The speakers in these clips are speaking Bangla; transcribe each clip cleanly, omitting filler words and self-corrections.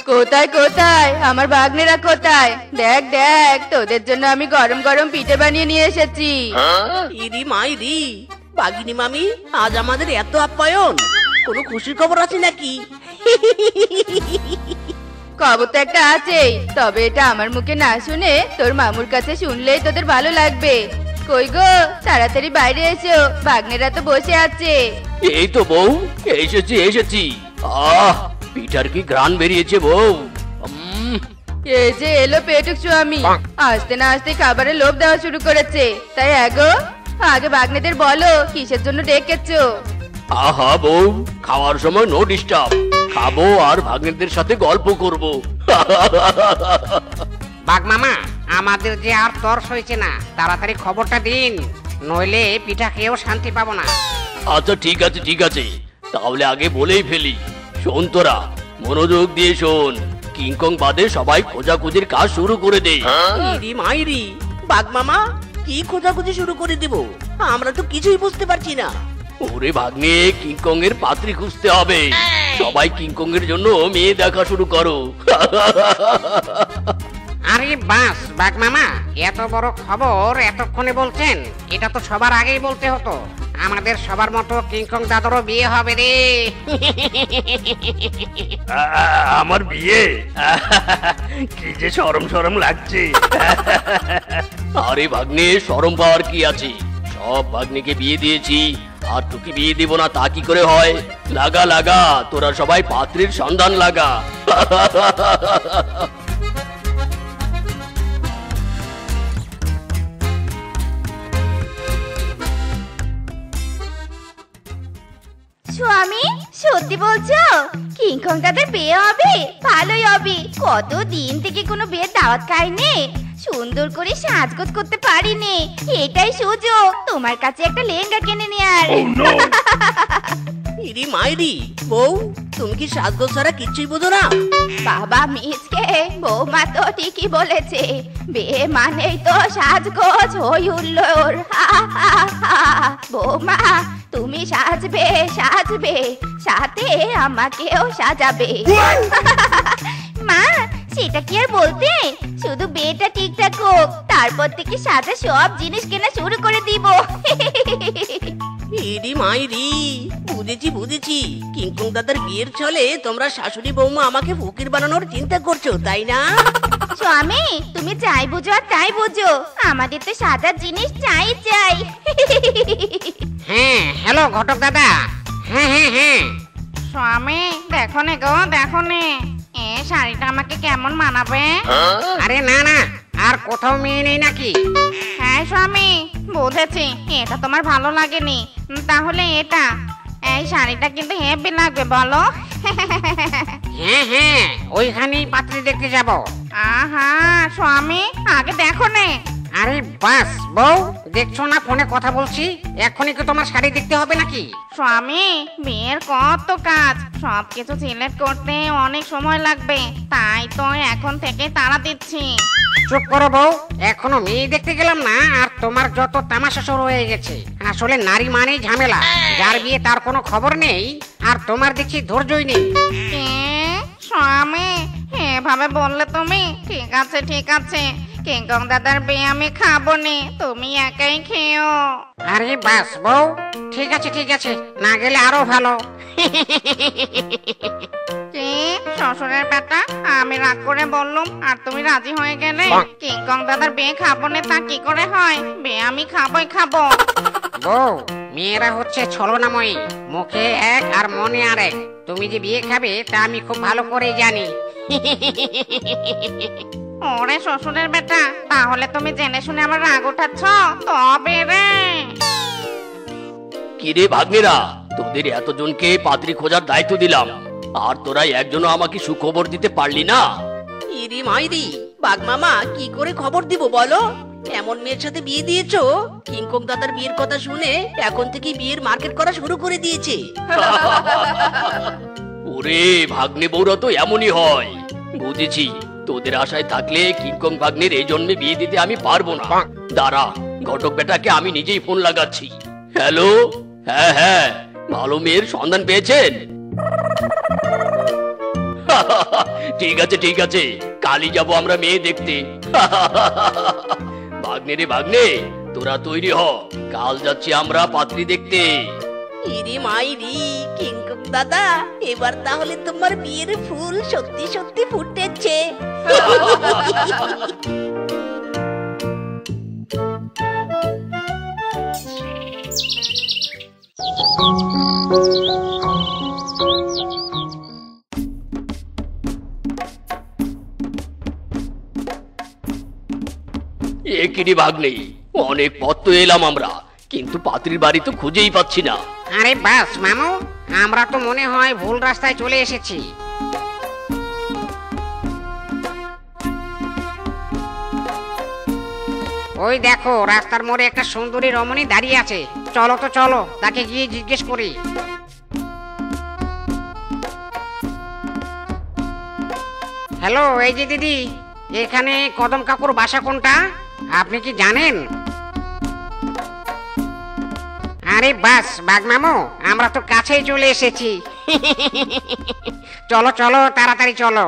কোথায় কোথায় আমার ভাগ্নেরা কোথায়? দেখ দেখ, তোদের জন্য আমি গরম গরম পিঠে বানিয়ে নিয়ে এসেছি। ইরি মাইরি, বাগিনী মামি আজ আমাদের এত আপ্যায়ন, কোনো খুশির খবর আছে নাকি? খবর তো একটা আছেই, তবে এটা আমার মুখে না শুনে তোর মামুর কাছে শুনলেই তোদের ভালো লাগবে। কই গো, তাড়াতাড়ি বাইরে এসো, ভাগ্নেরা তো বসে আছে। এই তো বউ, এসেছি এসেছি। আহ, পিঠার কি ঘ্রাণ বেরিয়েছে বউ। এই যে এলো পেটুক স্বামী, আসতে না আসতে খাবারের লোভ দেওয়া শুরু করেছে। তাই আগো, আগে ভাগ্নেদের বলো কিসের জন্য ডেকেছো। আহা বউ, খাওয়ার সময় নো ডিস্টার্ব, খাবো আর ভাগ্নেদের সাথে গল্প করব। বাঘ মামা, আমাদের যে আর তর্স হয়েছে না, তাড়াতাড়ি খবরটা দিন, নইলে পিঠা খেয়েও শান্তি পাবো না। আচ্ছা ঠিক আছে ঠিক আছে, তাহলে আগে বলেই ফেলি। শোন তোরা, মনোযোগ দিয়ে শোন। কিংকং বাদে সবাই খোঁজাখুঁজির কাজ শুরু করে দে। ইরি মাইরি, বাঘ মামা কি খোঁজাখুঁজি শুরু করে দিব? আমরা তো কিছুই বুঝতে পারছি না। ওরে ভাগ্নে, কিংকং এর পাত্রী খুঁজতে হবে। সবাই কিংকং এর জন্য মেয়ে দেখা শুরু করো। আরে বাস বাঘ মামা, এত বড় খবর এতক্ষণে বলছেন? এটা তো সবার আগেই বলতে হতো। আমাদের সবার মতো কিংকং দাদারও বিয়ে হবে রে। আমার বিয়ে? কি যে শরম শরম লাগছে। আরে ভাগ্নে, শরম পাওয়ার কি আছে? সব ভাগ্নিকে বিয়ে দিয়েছি, আর তোকে বিয়ে দিব না তা কি করে হয়? লাগা লাগা, তোরা সবাই পাত্রীর সন্ধান লাগা। স্বামী, সত্যি বলছো? কিংকং দাদার বিয়ে হবে? ভালোই হবে। কতদিন থেকে কোনো বিয়ের দাওয়াত খাইনি, সুন্দর করে সাজগোজ করতে পারিনি। এটাই সুযোগ তোমার কাছে একটা লেহেঙ্গা কিনে নেয়ার। ইরি মাইরি, বউ তুমি কি সাজগোজ ছাড়া কিচ্ছুই বোঝো না? বাবা মিসকে, বৌমা তো ঠিকই বলেছে, বিয়ে মানেই তো সাজগোজ, হই হুল্লোড়। বৌমা, তুমি সাজবে সাজবে, সাথে আমাকেও সাজাবে। মা, সেটা কি আর বলতে? শুধু বিয়েটা ঠিকঠাক হোক, তারপর থেকে সাজা সব জিনিস কেনা শুরু করে দিব। ইরি মাইরি, বুঝেছি বুঝেছি। কিংকং দাদার বিয়ের ছলে তোমরা শাশুড়ি বৌমা আমাকে ফকির বানানোর চিন্তা করছো, তাই না? স্বামী, তুমি যাই বুঝো আর তাই বুঝো, আমাদের তো সাজার জিনিস চাই চাই। হ্যাঁ, হ্যালো ঘটক দাদা। হ্যাঁ হ্যাঁ হ্যাঁ। স্বামী, দেখো নে গো, দেখো নে, এ শাড়িটা আমাকে কেমন মানাবে? আরে না না, আর কোথাও মেয়ে নেই নাকি? হ্যাঁ স্বামী, বুঝেছি, এটা তোমার ভালো লাগেনি, তাহলে এটা। এই শাড়িটা কিন্তু হেভি লাগবে, বলো? হ্যাঁ হ্যাঁ, ওইখানেই পাত্রী দেখতে যাব। আহা স্বামী, আগে দেখো নে। আরে বাস বউ, দেখছো না ফোনে কথা বলছি? এখনই কি তোমার শাড়ি দেখতে হবে নাকি? স্বামী, বিয়ের কত কাজ, সবকিছু সিলেক্ট করতে অনেক সময় লাগবে, তাই তো এখন থেকে তাড়া দিচ্ছি। চুপ করো বউ, এখনো মেয়ে দেখতে গেলাম না, আর তোমার যত তামাশা শুরু হয়ে গেছে। আসলে নারী মানেই ঝামেলা, যার বিয়ে তার কোনো খবর নেই, আর তোমার দেখছি ধৈর্যই নেই। স্বামী, এভাবে বললে তুমি? ঠিক আছে ঠিক আছে, কিংকং দাদার বিয়ে আমি খাবো নে, তুমি একাই খেও। আরে বাস বউ, ঠিক আছে ঠিক আছে, না গেলে আরো ভালো। কি শ্বশুরের বেটা, আমি রাগ করে বললুম আর তুমি রাজি হয়ে গেলে? কিংকং দাদার বিয়ে খাবো নে তা কি করে হয়? বিয়ে আমি খাবোই খাবো। বউ, মেয়েরা হচ্ছে ছলনাময়ী, মুখে এক আর মনে আরেক। তুমি যে বিয়ে খাবে তা আমি খুব ভালো করে জানি। ওরে শ্বশুরের বেটা, তাহলে তুমি জেনে শুনে আমার রাগ উঠাচ্ছ? তবে রে। কিরে ভাগ্নেরা, তোদের এতজনকে পাত্রী খোঁজার দায়িত্ব দিলাম, আর তোরা একজনও আমাকে সুখবর দিতে পারলি না। ইরি মাইরি, বাঘ মামা কি করে খবর দিব বলো? এমন মেয়ের সাথে বিয়ে দিয়েছো, কিংকং দাদার বিয়ের কথা শুনে এখন থেকে বিয়ের মার্কেট করা শুরু করে দিয়েছে। ওরে ভাগ্নে বউরা তো এমনই হয়, বুঝেছি। তোদের আশায় থাকলে কিংকং ভাগ্নের এই জন্মে বিয়ে দিতে আমি পারবো না। দাঁড়া, ঘটক বেটাকে আমি নিজেই ফোন লাগাচ্ছি। হ্যালো, হ্যাঁ হ্যাঁ, ভালো মেয়ের সন্ধান পেয়েছেন? ঠিক আছে, কালই যাব আমরা মেয়ে দেখতে। ভাগ্নে রে ভাগ্নে, তোরা তৈরি হ, কাল যাচ্ছি আমরা পাত্রী দেখতে। ইরি মাইরি কিংকং দাদা, এবার তাহলে তোমার বিয়ের ফুল সত্যি সত্যি ফুটেছে। এ কিরি ভাগ্নে, অনেক পথ তো এলাম আমরা, কিন্তু পাত্রীর বাড়ি তো খুঁজেই পাচ্ছি না। আরে বাস মামু, আমরা তো মনে হয় ভুল রাস্তায় চলে এসেছি। ওই দেখো, রাস্তার মোড়ে একটা সুন্দরী রমণী দাঁড়িয়ে আছে। চলো তো চলো, তাকে গিয়ে জিজ্ঞেস করি। হ্যালো, এই যে দিদি, এখানে কদম কাকুর বাসা কোনটা আপনি কি জানেন? আরে বাস বাঘ মামু, আমরা তো কাছেই চলে এসেছি। চলো চলো, তাড়াতাড়ি চলো।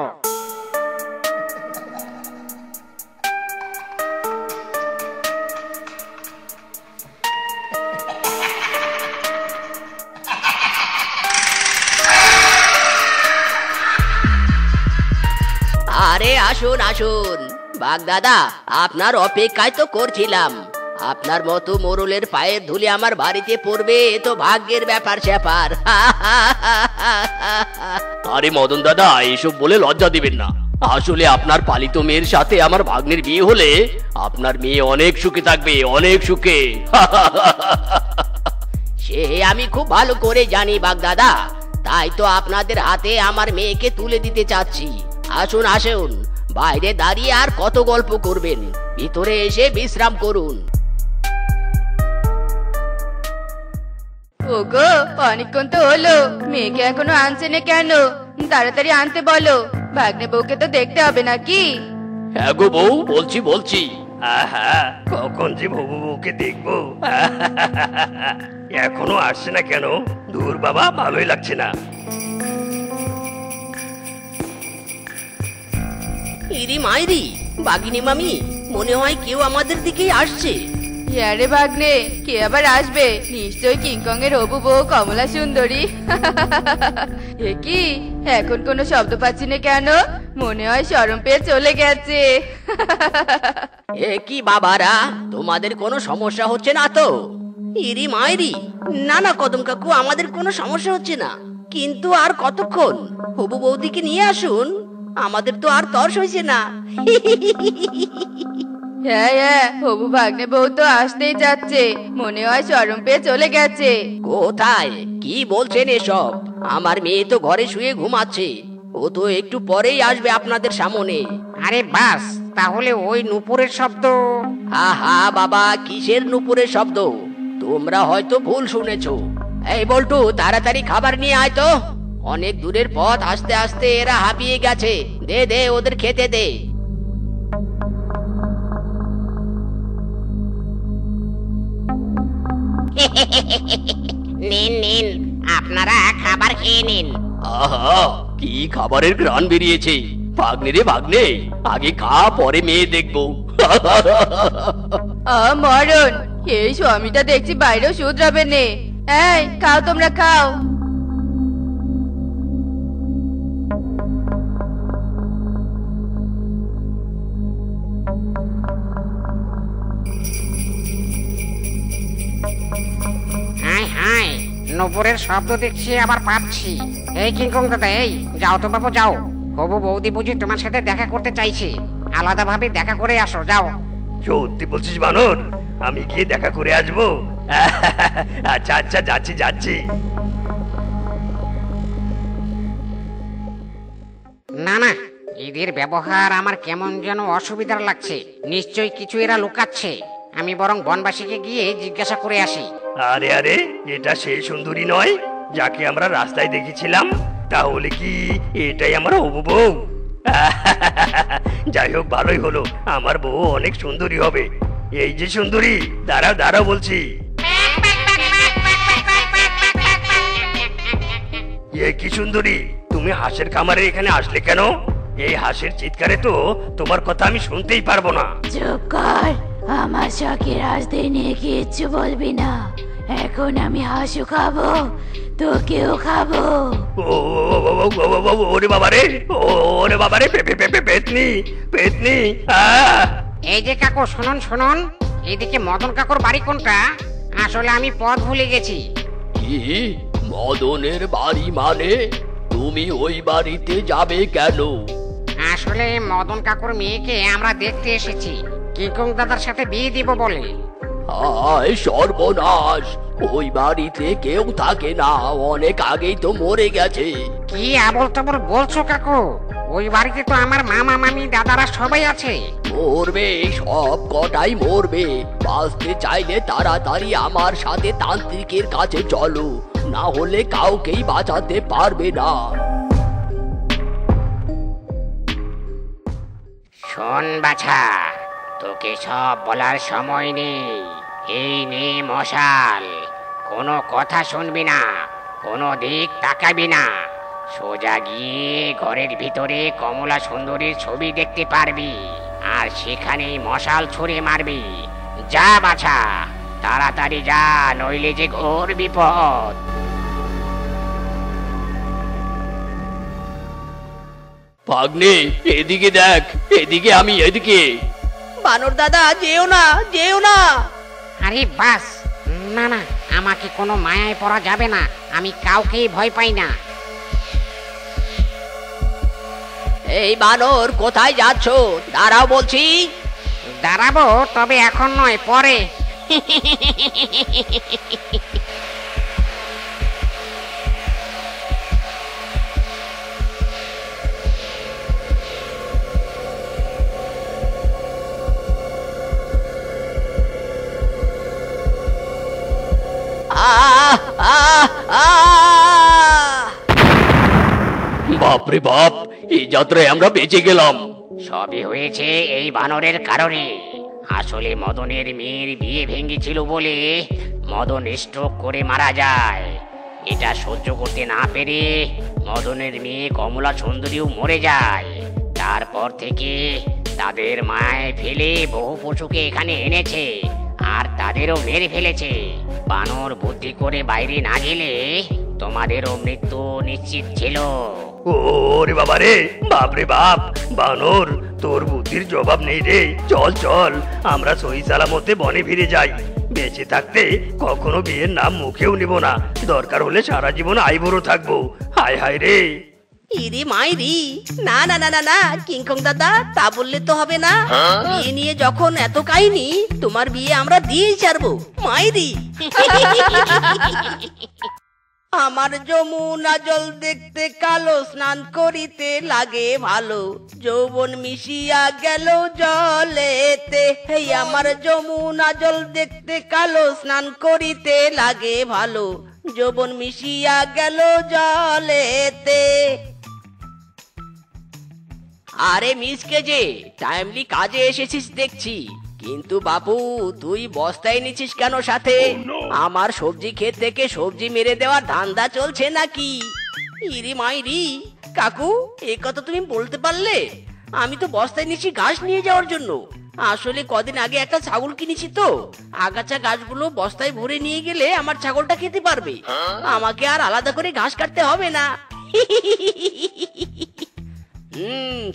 আরে আসুন আসুন বাগদাদা, আপনার অপেক্ষায় তো করছিলাম। আপনার মতো মোরলের পায়ের ধুলি আমার বাড়িতে পড়বে, এ তো ভাগ্যের ব্যাপার স্যাপার। আরে মদন দাদা, এসব বলে লজ্জা দিবেন না। আসলে আপনার পালিত মেয়ের সাথে আমার ভাগ্নের বিয়ে হলে আপনার মেয়ে অনেক সুখে থাকবে, অনেক সুখে। সে আমি খুব ভালো করে জানি বাগদাদা, তাই তো আপনাদের হাতে আমার মেয়েকে তুলে দিতে চাচ্ছি। আসুন আসুন, বাইরে দাঁড়িয়ে আর কত গল্প করবেন, ভিতরে এসে বিশ্রাম করুন। ওগো, অনেকক্ষণ তো হলো, মেয়েকে এখনো আনছে না কেন? তাড়াতাড়ি আনতে বলো, ভাগ্নে বউকে তো দেখতে হবে নাকি? হ্যাঁ গো বউ, বলছি। আহা, কখন যে বাবু বউকে দেখবো। এখনো আসছে না কেন? দূর বাবা, ভালোই লাগছে না। ইরি মাইরি বাগিনী মামি, মনে হয় কেউ আমাদের দিকেই আসছে। আরে ভাগ্নে, কে আবার আসবে? নিশ্চয়ই কিংকং এর হবু বউ কমলা সুন্দরী। এ কি, এখন কোনো শব্দ পাচ্ছি না কেন? মনে হয় শরম পেয়ে চলে গেছে। এ কি বাবারা, তোমাদের কোনো সমস্যা হচ্ছে না তো? ইরি মাইরি, না না কদম কাকু, আমাদের কোনো সমস্যা হচ্ছে না। কিন্তু আর কতক্ষণ? হবু বৌদিকে নিয়ে আসুন, আমাদের তো আর তর্স হয়েছে না। হ্যাঁ, হবু ভাগ্নে বউ তো আসতেই যাচ্ছে, মনে হয় শরম পেয়ে চলে গেছে। কোথায়? কি বলছেন এসব? আমার মেয়ে তো ঘরে শুয়ে ঘুমাচ্ছে, ও তো একটু পরেই আসবে আপনাদের সামনে। আরে বাস, তাহলে ওই নুপুরের শব্দ। আহা বাবা, কিসের নুপুরের শব্দ? তোমরা হয়তো ভুল শুনেছো। এই বল্টু, তাড়াতাড়ি খাবার নিয়ে আয় তো। অনেক দূরের পথ আস্তে আস্তে এরা হাঁপিয়ে গেছে। দে দে, ওদের খেতে দে। নিন নিন, আপনারা খাবার খেয়ে নিন। আহা, কি খাবারের ঘ্রাণ বেরিয়েছে। ভাগ্নে রে ভাগ্নে, আগে খা, পরে মেয়ে দেখবো। মরণ, এই স্বামীটা দেখছি বাইরেও শুধরাবে নে। এই খাও, তোমরা খাও। হাই হাই, নুপুরের শব্দ দেখছি আবার পাচ্ছি। এই কিংকং দাদা, এই যাও তো বাবু যাও। হবু বৌদি বুঝি তোমার সাথে দেখা করতে চাইছে, আলাদা ভাবে দেখা করে আসো, যাও। সত্যি বলছিস বানর? আমি গিয়ে দেখা করে আসবো? আচ্ছা আচ্ছা, যাচ্ছি। না না, এদের ব্যবহার আমার কেমন যেন অসুবিধার লাগছে। নিশ্চয়ই কিছু এরা লুকাচ্ছে। আমি বরং বনবাসীকে গিয়ে জিজ্ঞাসা করে আসি। আরে আরে, এটা সেই সুন্দরী নয় যাকে আমরা রাস্তায় দেখেছিলাম? তাহলে কি এটাই আমার হবু বউ? যাই হোক, ভালোই হলো, আমার বউ অনেক সুন্দরী হবে। এই যে সুন্দরী, দাঁড়াও বলছি। এ কি সুন্দরী, তুমি তুমি হাঁসের খামারে এখানে আসলে কেন? এই হাঁসের চিৎকারে তো তোমার কথা আমি শুনতেই পারবো না। চুপ কর, আমার শখের হাঁসদের নিয়ে কিচ্ছু বলবি না। এখন আমি হাঁসও খাবো, তোকেও খাবো। ওরে বাবারে, ওরে বাবারে, পেতনি পেতনি। এই যে কাকু, শুনুন শুনুন, এইদিকে মদন কাকুর বাড়ি কোনটা? আসলে আমি পথ ভুলে গেছি। কি মদনের বাড়ি মানে? তুমি ওই বাড়িতে যাবে কেন? আসলে মদন কাকুর মেয়েকে আমরা দেখতে এসেছি, কিংকং দাদার সাথে বিয়ে দিব বলে। হায় সর্বনাশ, ওই বাড়িতে কেউ থাকে না, অনেক আগেই তো মরে গেছে। কি আবল তাবল বলছো কাকু? ওই বাড়িতে তো আমার মামা মামি দাদারা সবাই আছে। মরবে, সব কটাই মরবে। বাঁচতে চাইলে তাড়াতাড়ি আমার সাথে তান্ত্রিকের কাছে চলো, না হলে কাউকেই বাঁচাতে পারবে না। শোন বাছা, তোকে সব বলার সময় নেই। এই নে মশাল, কোনো কথা শুনবি না, কোনো দিক তাকাবি না। সোজা গিয়ে ঘরের ভিতরে কমলা সুন্দরীর ছবি দেখতে পারবি, আর সেখানেই মশাল ছুঁড়ে মারবি। যা বাছা, তাড়াতাড়ি যা, নইলে যে ঘোর বিপদ। ভাগ্নে, এদিকে দেখ, এদিকে, আমি এদিকে। বানর দাদা, যেও না, যেও না। আরে বাস, না না, আমাকে কোনো মায়ায় পড়া যাবে না, আমি কাউকেই ভয় পাই না। এই বানর, কোথায় যাচ্ছ? দাঁড়াও বলছি। দাঁড়াবো, তবে এখন নয়, পরে। বাপরে বাপ, এই যাত্রায় আমরা বেঁচে গেলাম। সবই হয়েছে এই বানরের কারণে। আসলে মদনের মেয়ের বিয়ে ভেঙেছিল বলে মদন স্ট্রোক করে মারা যায়। এটা সহ্য করতে না পেরে মদনের মেয়ে কমলা সুন্দরীও মরে যায়। তারপর থেকে তাদের মায় ফেলে বহু পশুকে এখানে এনেছে, আর তাদেরও মেরে ফেলেছে। বানর বুদ্ধি করে বাইরে না গেলে তোমাদেরও মৃত্যু নিশ্চিত ছিল। ওরে বাবারে, বাপরে বাপ, বানর, তোর বুদ্ধির জবাব নেই রে। চল চল, আমরা সহি সালামতে বনে ফিরে যাই। বেঁচে থাকতে কখনো বিয়ের নাম মুখেও নিব না, দরকার হলে সারা জীবন আইবুড়ো থাকবো। হায় হায় রে। ইরি মাইরি, না না না না না, কিংকং দাদা, তা বললে তো হবে না। বিয়ে নিয়ে যখন এত কাহিনী, তোমার বিয়ে আমরা দিয়েই ছাড়বো, মাইরি। আমার যমুনা জল দেখতে কালো, স্নান করিতে লাগে ভালো, যৌবন মিশিয়া গেল জলেতে। হেই আমার যমুনা জল দেখতে কালো, স্নান করিতে লাগে ভালো, যৌবন মিশিয়া গেল জলেতে। আরে মিসকে যে, টাইমলি কাজে এসেছিস দেখছি, কিন্তু বাপু তুই বস্তায় নিছিস কেন সাথে? আমার সবজি ক্ষেত থেকে সবজি মেরে দেওয়ার ধান্দা চলছে নাকি? ইরি মাইরি, কাকু এই কথা তুমি বলতে পারলে? আমি তো বস্তায় নিছি ঘাস নিয়ে যাওয়ার জন্য। আসলে কদিন আগে একটা ছাগল কিনেছি তো, আগাছা ঘাসগুলো বস্তায় ভরে নিয়ে গেলে আমার ছাগলটা খেতে পারবে, আমাকে আর আলাদা করে ঘাস কাটতে হবে না।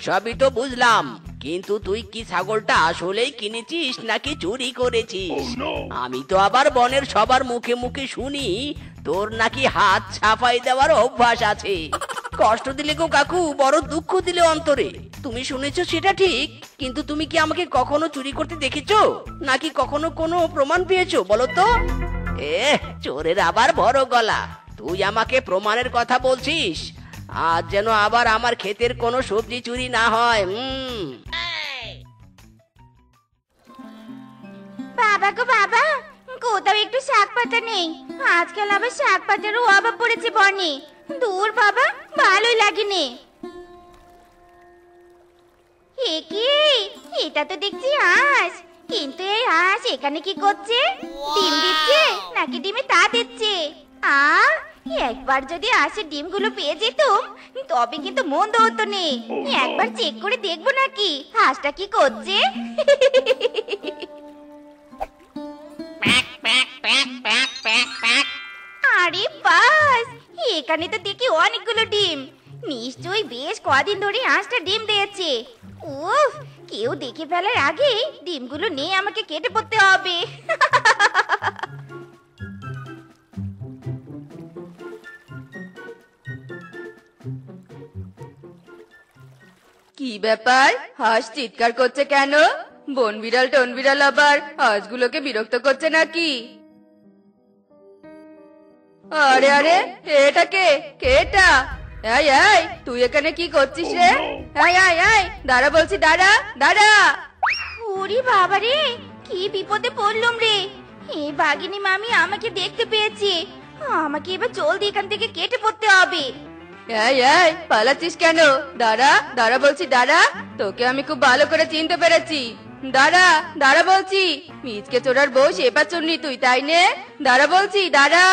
সবই তো বুঝলাম, কিন্তু তুই কি ছাগলটা আসলেই কিনেছিস নাকি চুরি করেছিস? আমি তো আবার বনের সবার মুখে মুখে শুনি তোর নাকি হাত ছাপাই দেওয়ার অভ্যাস আছে। কষ্ট দিলে গো কাকু, বড় দুঃখ দিলে অন্তরে। তুমি শুনেছো সেটা ঠিক, কিন্তু তুমি কি আমাকে কখনো চুরি করতে দেখেছো, নাকি কখনো কোনো প্রমাণ পেয়েছো বলো তো? চোরের আবার বড় গলা, তুই আমাকে প্রমাণের কথা বলছিস? আজ যেন আবার আমার ক্ষেতের কোনো সবজি চুরি না হয়। বাবা গো বাবা, কোথাও একটু শাক পাতা নেই। আজকাল আবার শাক পাতারও অভাব পড়েছে বনে। দূর বাবা, ভালোই লাগেনি। এ কি, এটা তো দেখছি হাঁস, কিন্তু এই হাঁস এখানে কি করছে? ডিম দিচ্ছে নাকি ডিমে তা দিচ্ছে? একবার যদি হাঁসের ডিমগুলো পেয়ে যেতাম তবে কিন্তু মন্দ হতো নে। একবার চেক করে দেখবো নাকি হাঁসটা কি করছে। আরে বাস, এখানে তো দেখি অনেকগুলো ডিম। নিশ্চয়ই বেশ কদিন ধরে হাঁসটা ডিম দিয়েছে। উফ, কেউ দেখে ফেলার আগে ডিমগুলো নিয়ে আমাকে কেটে পড়তে হবে। কি ব্যাপার, হাঁস চিৎকার করছে কেন? বন বিড়াল টন বিড়াল আবার হাঁসগুলোকে বিরক্ত করছে নাকি? আরে আরে, এটা কে? এটা? এই এই, তুই এখানে কি করছিস রে? এই এই এই, দাঁড়া বলছি, দাঁড়া দাঁড়া। ওরে বাবা রে, কি বিপদে পড়লাম রে। এই বাঘিনী মামি আমাকে দেখতে পেয়েছে। আমাকে এবার জলদি এখান থেকে কেটে পড়তে হবে। এই এই, পালাচ্ছিস কেন? দাঁড়া দাঁড়া বলছি, দাঁড়া। তোকে আমি খুব ভালো করে চিনতে পেরেছি। দাঁড়া দাঁড়া বলছি। মিচকে চোরার বউ শেপা চুন্নি তুই, তাই নে? দাঁড়া বলছি, দাঁড়া।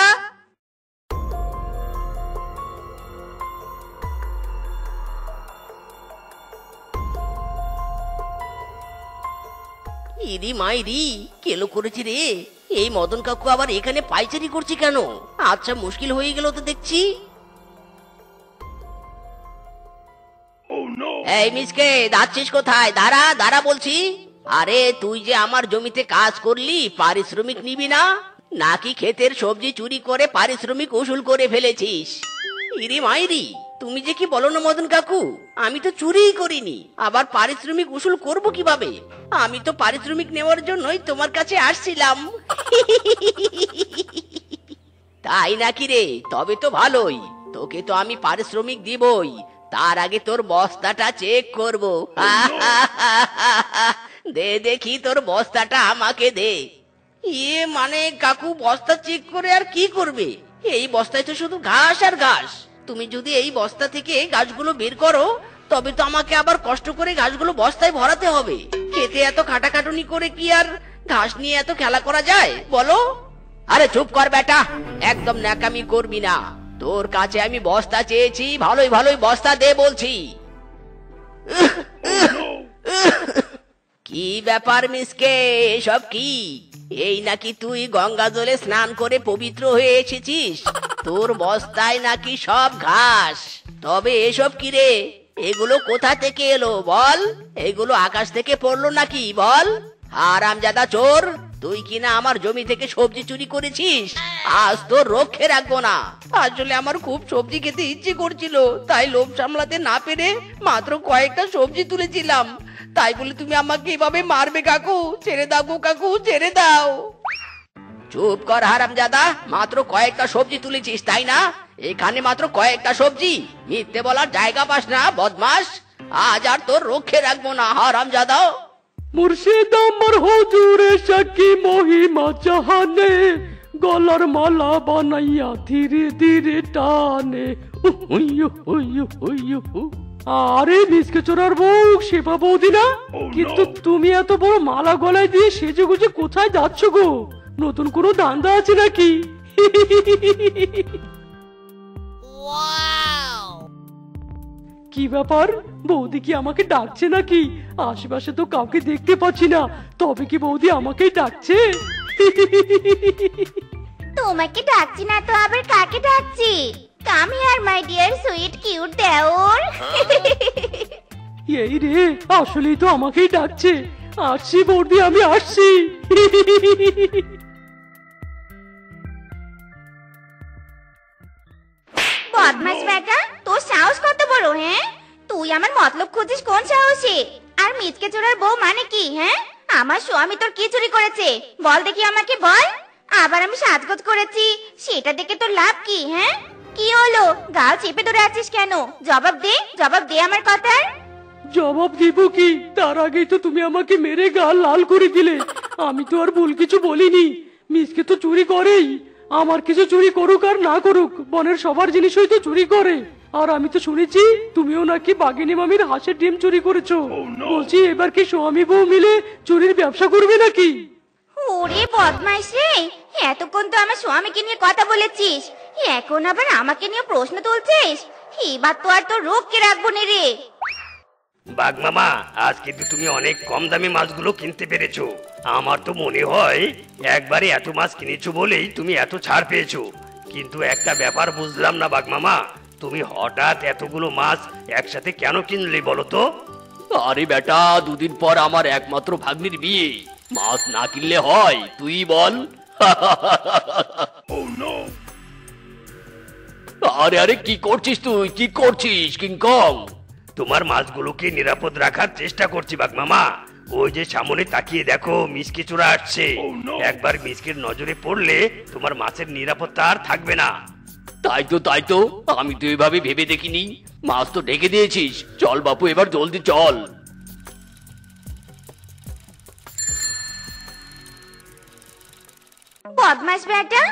ইরি মাইরি, কেলো করেছি রে। এই মদন কাকু আবার এখানে পাইচারি করছে কেন? আচ্ছা, মুশকিল হয়ে গেল তো দেখছি। এই মিসকে, যাচ্ছিস কোথায়? দাঁড়া দাঁড়া বলছি। আরে তুই যে আমার জমিতে কাজ করলি, পারিশ্রমিক নিবি না? নাকি ক্ষেতের সবজি চুরি করে পারিশ্রমিক উসুল করে ফেলেছিস? ইরি মাইরি, তুমি যে কি বলো না মদন কাকু, আমি তো চুরিই করিনি, আবার পারিশ্রমিক উসুল করব কিভাবে? আমি তো পারিশ্রমিক নেওয়ার জন্যই তোমার কাছে আসছিলাম। তাই নাকি রে? তবে তো ভালোই, তোকে তো আমি পারিশ্রমিক দিবই। তার আগে তোর বস্তাটা চেক করব। দে দেখি তোর বস্তাটা আমাকে দে। ইয়ে মানে কাকু, বস্তা চেক করে আর কি করবে? এই বস্তায় তো শুধু ঘাস আর ঘাস। তুমি যদি এই বস্তা থেকে ঘাসগুলো বের করো, তবে তো আমাকে আবার কষ্ট করে ঘাসগুলো বস্তায় ভরাতে হবে। খেতে এত খাটাখাটুনি করে কি আর ঘাস নিয়ে এত খেলা করা যায় বলো? আরে চুপ কর বেটা, একদম ন্যাকামি করবি না। তোর কাছে আমি বস্তা চেয়েছি, ভালোই ভালোই বস্তা দে বলছি। কি ব্যাপার মিসকে, এসব কি? এই নাকি তুই গঙ্গা জলে স্নান করে পবিত্র হয়ে এসেছিস? তোর বস্তায় নাকি সব ঘাস। তবে এসব কি রে? এগুলো কোথা থেকে এলো বল? এগুলো আকাশ থেকে পড়লো নাকি বল? হারামজাদা চোর, তুই কিনা আমার জমি থেকে সবজি চুরি করেছিস। আজ তো রক্ষে রাখবো না। আসলে আমার খুব সবজি খেতে ইচ্ছে করছিল, তাই লোভ সামলাতে না পেরে মাত্র কয়েকটা সবজি তুলেছিলাম। তাই বলে তুমি আমাকে এভাবে মারবে কাকু? ছেড়ে দাও গো কাকু, ছেড়ে দাও। চুপ কর হারামজাদা, মাত্র কয়েকটা সবজি তুলেছিস তাই না? এখানে মাত্র কয়েকটা সবজি? মিথ্যে বলার জায়গা পাস না বদমাস। আজ আর তোর রক্ষে রাখবো না হারামজাদা। মুর্শিদ আমার হুজুরে সাকি মহিমা জাহানে, গলার মালা বানাইয়া ধীরে ধীরে টানে। আরে মিসকে চোরার বউ, শেফা বৌদি না? কিন্তু তুমি এত বড় মালা গলায় দিয়ে সেজে গুজে কোথায় যাচ্ছ গো? নতুন কোনো ধান্দা আছে নাকি? কি ব্যাপার, বৌদি কি আমাকে ডাকছে নাকি? আশেপাশে তো কাউকে দেখতে পাচ্ছি না, তবে কি বৌদি আমাকেই ডাকছে? তোমাকে ডাকছি না তো আবার কাকে ডাকছি? Come here my dear sweet cute দেওর। এই রে, আসলেই তো আমাকেই ডাকছে। আসছি বৌদি, আমি আসছি। বদমাস বেটা, তোর সাহস কত বড়? হ্যাঁ, তুই আমার মতলব খুঁজিস কোন সাহসে? আর মিচকে চোরার বউ মানে কি? হ্যাঁ, আমার স্বামী তোর কি চুরি করেছে বল দেখি, আমাকে বল। আবার আমি সাজগোজ করেছি সেটা দেখে তোর লাভ কি? হ্যাঁ, কি হলো? গাল চেপে ধরে আছিস কেন? জবাব দে, জবাব দে আমার কথার। জবাব দিব কি? তার আগেই তো তুমি আমাকে মেরে গাল লাল করে দিলে। আমি তো আর ভুল কিছু বলিনি। মিসকে তো চুরি করেই। আমার কিছু চুরি করুক আর না করুক, বনের সবার জিনিসই তো চুরি করে। আর আমি তো শুনেছি তুমিও নাকি বাঘিনী মামির হাঁসের ডিম চুরি করেছো। বলছি, এবার কি স্বামী বউ মিলে চুরির ব্যবসা করবে নাকি? ওরে বদমাইশ রে, এতক্ষণ তো আমার স্বামীকে নিয়ে কথা বলেছিস, এখন আবার আমাকে নিয়ে প্রশ্ন তুলছিস? এবার তো আর তোর রোগকে রাখবো না রে। বাঘ মামা, আজ কিন্তু তুমি অনেক কম দামে মাছগুলো কিনতে পেরেছো। আমার তো মনে হয় একবারে এত মাছ কিনেছো বলেই তুমি এত ছাড় পেয়েছো। কিন্তু একটা ব্যাপার বুঝলাম না বাঘ মামা, তুমি হঠাৎ এতগুলো মাছ একসাথে কেন কিনলে বলো তো? আরে বেটা, দুদিন পর আমার একমাত্র ভাগ্নির বিয়ে, মাছ না কিনলে হয়? তুই বল। আরে আরে, কি করছিস তুই? কি করছিস কিংকং? তোমার মাছগুলোকে নিরাপদ রাখার চেষ্টা করছি বাঘ মামা। ওই যে সামনে তাকিয়ে দেখো, মিসকে চোরা আসছে। একবার মিসকের নজরে পড়লে তোমার মাছের নিরাপত্তা আর থাকবে না। তাই তো, আমি তো এভাবে ভেবে দেখিনি। মাছ তো ঢেকে দিয়েছিস। চল বাপু, এবার জলদি চল। বদমাস বেটা,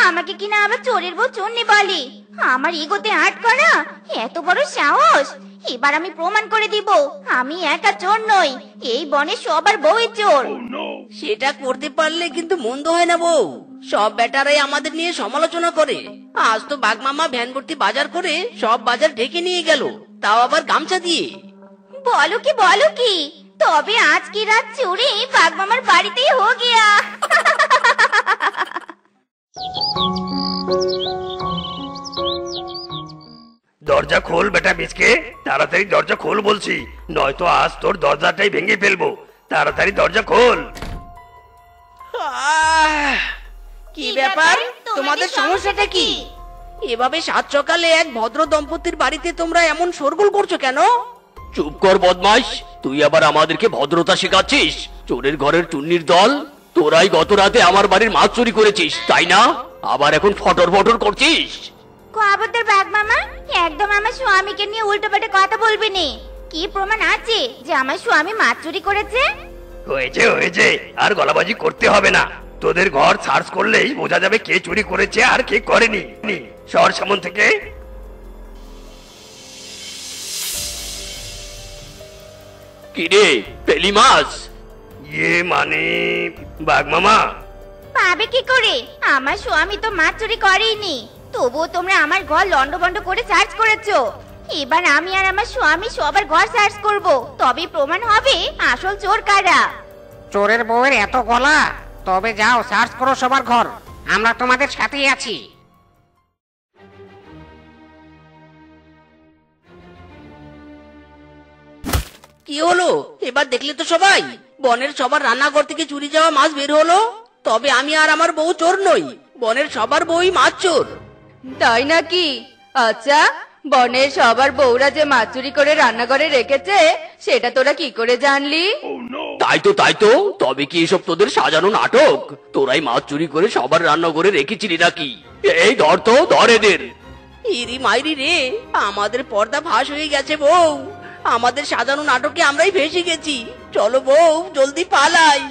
আমাকে কিনা আবার চোরের বউ চন্নি বলে। আমার ইগোতে আট করা এত বড় সাহস! এবার আমি প্রমাণ করে দিব আমি একা চোর নই, এই বনে সবার বউই চোর। সেটা করতে পারলে কিন্তু মন্দ হয় না বউ। সব বেটারাই আমাদের নিয়ে সমালোচনা করে। আজ তো বাঘ মামা ভ্যান ভর্তি বাজার করে সব বাজার ঢেকে নিয়ে গেল, তাও আবার গামছা দিয়ে। বলো কি, তবে আজ কি রাত চুরি বাঘ মামার বাড়িতেই হো গিয়া। দরজা খোল বেটা মিসকে, তাড়াতাড়ি দরজা খোল বলছি, নয়তো আজ তোর দরজাটাই ভেঙে ফেলবো। তাড়াতাড়ি দরজা খোল। কি ব্যাপার, তোমাদের সমস্যাটা কি? এভাবে সাত সকালে এক ভদ্র দম্পতির বাড়িতে তোমরা এমন শোরগোল করছো কেন? চুপ কর বদমাইশ, তুই আবার আমাদেরকে ভদ্রতা শেখাচ্ছিস? চোরের ঘরের চুন্নির দল, তোরাই গত রাতে আমার বাড়ির মাছ চুরি করেছিস, তাই না? আবার এখন ফটর ফটর করছিস? খবরদার বাঘ মামা, একদম আমার স্বামীকে নিয়ে উল্টোপাল্টা কথা বলবি নি। কি প্রমাণ আছে যে আমার স্বামী মাছ চুরি করেছে? হয়েছে, আর গলাবাজি করতে হবে না। তোদের ঘর সার্চ করলেই বোঝা যাবে কে চুরি করেছে আর কে করেনি। শহর সামন থেকে। কিরে, পেলি মাছ? মানে বাঘ মামা, পাবে কি করে? আমার স্বামী তো মাছ চুরি করেনি, তবুও তোমরা আমার ঘর লন্ডভন্ড করে সার্চ করেছো। এবার আমি আর আমার স্বামী সবার ঘর সার্চ করব, তবেই প্রমাণ হবে আসল চোর কারা। চোরের বউয়ের এত গলা? তবে যাও, সার্চ করো সবার ঘর, আমরা তোমাদের সাথেই আছি। কি হলো এবার দেখলে তো সবাই? বনের সবার রান্নাঘর থেকে চুরি যাওয়া মাছ বের হলো। তবে আমি আর আমার বউ চোর নই, বনের সবার বউই মাছ চোর। তাই নাকি? আচ্ছা, বনের সবার বউরা যে মাছ চুরি করে রান্নাঘরে রেখেছে সেটা তোরা কি করে জানলি? তাই তো, তবে কি এসব তোদের সাজানো নাটক? তোরাই মাছ চুরি করে সবার রান্নাঘরে রেখেছিলি নাকি? এই ধর এদের। ইরি মাইরি রে, আমাদের পর্দা ফাঁস হয়ে গেছে বউ। আমাদের সাজানো নাটকে আমরাই ফেঁসে গেছি। চলো বউ, জলদি পালাই।